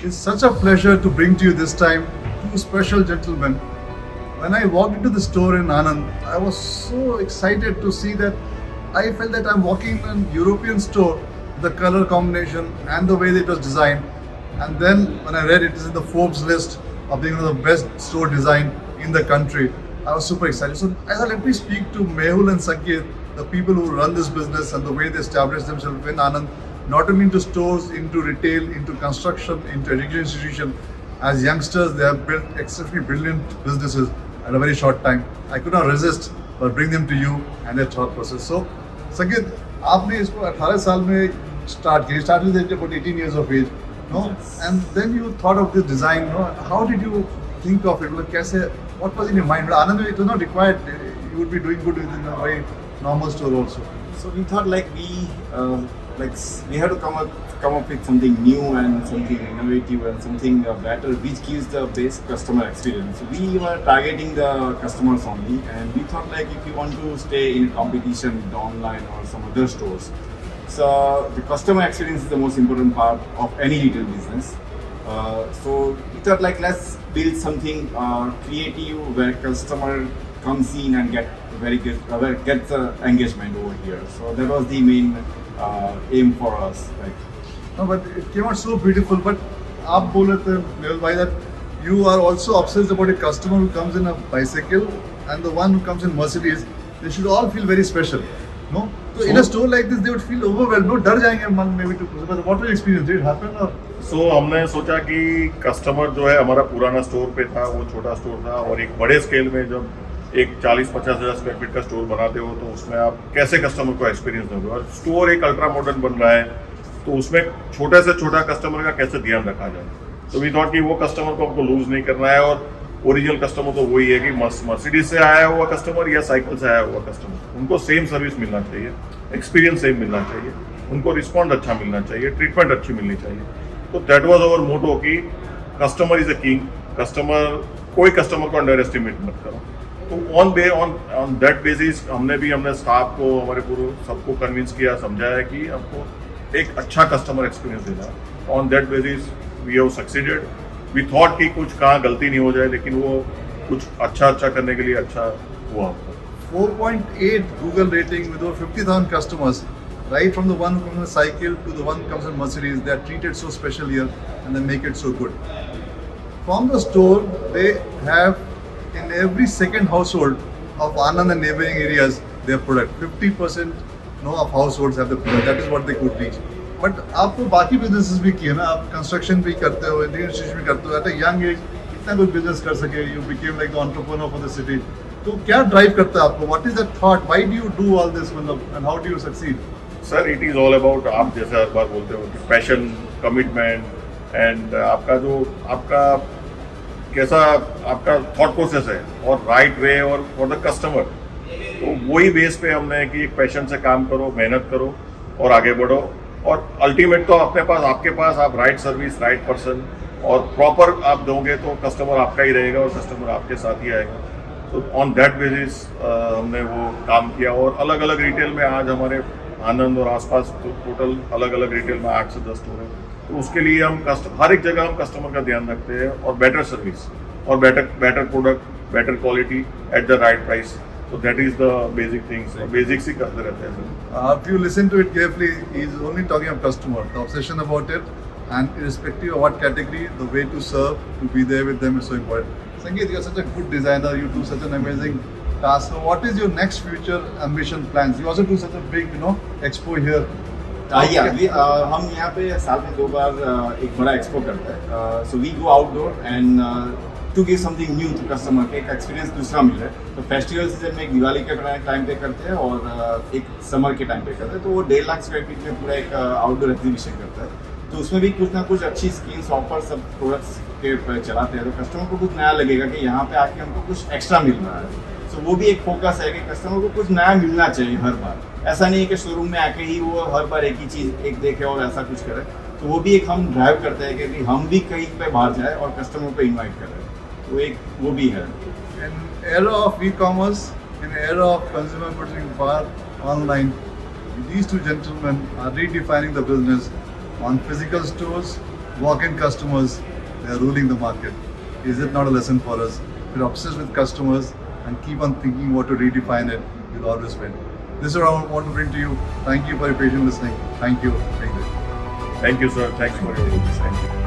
It's such a pleasure to bring to you this time two special gentlemen. When I walked into the store in Anand, I was so excited to see that I felt that I'm walking in an European store, the color combination and the way that it was designed. And then when I read it is in the Forbes list of being one of the best store design in the country, I was super excited. So I thought, let me speak to Mehul and Sanket, the people who run this business and the way they established themselves in Anand, not only into stores, into retail, into construction, into education institution. As youngsters, they have built exceptionally brilliant businesses at a very short time. I could not resist but bring them to you and their thought process. So, Sanket, आपने इसको 18 साल में start किया. Started with about 18 years of age, no? Yes. And then you thought of this design, no? How did you think of it? Like, कैसे? What was in your mind? But Anand, it was not required. You would be doing good within a very normal store also. So we thought we had to come up with something new and something innovative and something better, which gives the best customer experience. So we were targeting the customers only, and we thought like if you want to stay in competition with the online or some other stores, so the customer experience is the most important part of any retail business. So we thought like let's build something creative where customer comes in and get gets the engagement over here. So that was the main aim for us. Like No, but it came out so beautiful. But आप बोल रहे थे Mehul bhai that you are also obsessed about a customer who comes in a bicycle and the one who comes in Mercedes. They should all feel very special, no? So in a store like this, they would feel overwhelmed. No, डर जाएंगे मन maybe to. But what was your experience? Did it happen or? सो हमने सोचा कि customer जो है हमारा पुराना स्टोर पे था, वो छोटा स्टोर था, और एक बड़े स्केल में जब एक 40-50 हज़ार स्क्वायर फीट का स्टोर बनाते हो तो उसमें आप कैसे कस्टमर को एक्सपीरियंस दोगे, और स्टोर एक अल्ट्रा मॉडर्न बन रहा है तो उसमें छोटे से छोटा कस्टमर का कैसे ध्यान रखा जाए. तो वी थॉट कि वो कस्टमर को हमको लूज नहीं करना है, और ओरिजिनल कस्टमर तो वही है कि मर्सिडीज से आया हुआ कस्टमर या साइकिल से आया हुआ कस्टमर, उनको सेम सर्विस मिलना चाहिए, एक्सपीरियंस सेम मिलना चाहिए, उनको रिस्पॉन्ड अच्छा मिलना चाहिए, ट्रीटमेंट अच्छी मिलनी चाहिए. तो दैट वाज आवर मोटो कि कस्टमर इज अ किंग. कोई कस्टमर को अंडर एस्टिमेट मत करो. तो ऑन दैट बेसिस हमने स्टाफ को, हमारे पूरे सबको कन्विंस किया, समझाया कि हमको एक अच्छा कस्टमर एक्सपीरियंस देना है. On that basis we have succeeded. We thought कि कुछ कहाँ गलती नहीं हो जाए, लेकिन वो कुछ अच्छा करने के लिए अच्छा हुआ. 4.8 Google rating with over 50,000 customers. Right from the one who comes on a cycle to the one who comes on Mercedes, they are treated so special here and they make it so good. From the store, they have in every second household of Anand and neighboring areas their product. 50% of households have the product. That is what they could reach. But आपको बाकी businesses भी किए ना, आप construction भी करते हो, industry भी करते हो. At a young age, कितना कुछ business कर सके, you became like the entrepreneur for the city. तो क्या drive करता है आपको? What is that thought? Why do you do all this, and how do you succeed? Sir it is all about, आप जैसे हर बार बोलते हो कि पैशन, कमिटमेंट एंड आपका कैसा आपका थॉट प्रोसेस है, और राइट वे और फॉर द कस्टमर. तो वही बेस पे हमने कि एक पैशन से काम करो, मेहनत करो और आगे बढ़ो, और अल्टीमेट तो आपके पास आप राइट सर्विस, राइट पर्सन और प्रॉपर आप दोगे तो कस्टमर आपका ही रहेगा और कस्टमर आपके साथ ही आएगा. तो ऑन दैट बेसिस हमने वो काम किया, और अलग अलग रिटेल में आज हमारे आनंद और आसपास तो टोटल अलग अलग रिटेल में 8 से 10 स्टोर है. तो उसके लिए हम हर एक जगह हम कस्टमर का ध्यान रखते हैं, और बेटर सर्विस और better product, better quality at the right price. So that is the basic things. Basics ही करते रहते हैं. If you listen to it carefully, he is only talking of customer, the obsession about it, and irrespective of what category, the way to serve, to be there with them is so important. Sangeet, you are such a good designer. You do such an amazing task. So what is your next future ambition plans? You also do such a big, expo here. हम यहाँ पे साल में 2 बार एक बड़ा expo करते हैं. So we go outdoor and to give something new to customer के, एक एक्सपीरियंस दूसरा मिले. तो फेस्टिवल सीजन में एक दिवाली के टाइम पे करते हैं और एक समर के टाइम पे करते हैं. तो वो 1.5 लाख स्क्वायर फीट में पूरा एक आउटडोर एग्जीबिशन करता है. तो उसमें भी कुछ ना कुछ अच्छी स्कीम्स, ऑफर सब प्रोडक्ट्स के चलाते हैं. तो कस्टमर को कुछ नया लगेगा कि यहाँ पे आके हमको कुछ एक्स्ट्रा मिल रहा है. तो वो भी एक फोकस है कि कस्टमर को कुछ नया मिलना चाहिए हर बार. ऐसा नहीं है कि शोरूम में आके ही वो हर बार एक ही चीज़ एक देखे और ऐसा कुछ करे. तो वो भी एक हम ड्राइव करते हैं कि हम भी कहीं पे बाहर जाए और कस्टमर को इन्वाइट करें. तो एक वो भी है. In era of e-commerce, in era of consumer purchasing power online, these two gentlemen are redefining the business on physical stores, walk-in customers, they are ruling the market. Is it not a lesson for us? If you're obsessed with customers and keep on thinking what to redefine it, you'll always win. This is what I want to bring to you. Thank you for your patient listening. Thank you. Thank you, sir. Thanks for your words. Thank you.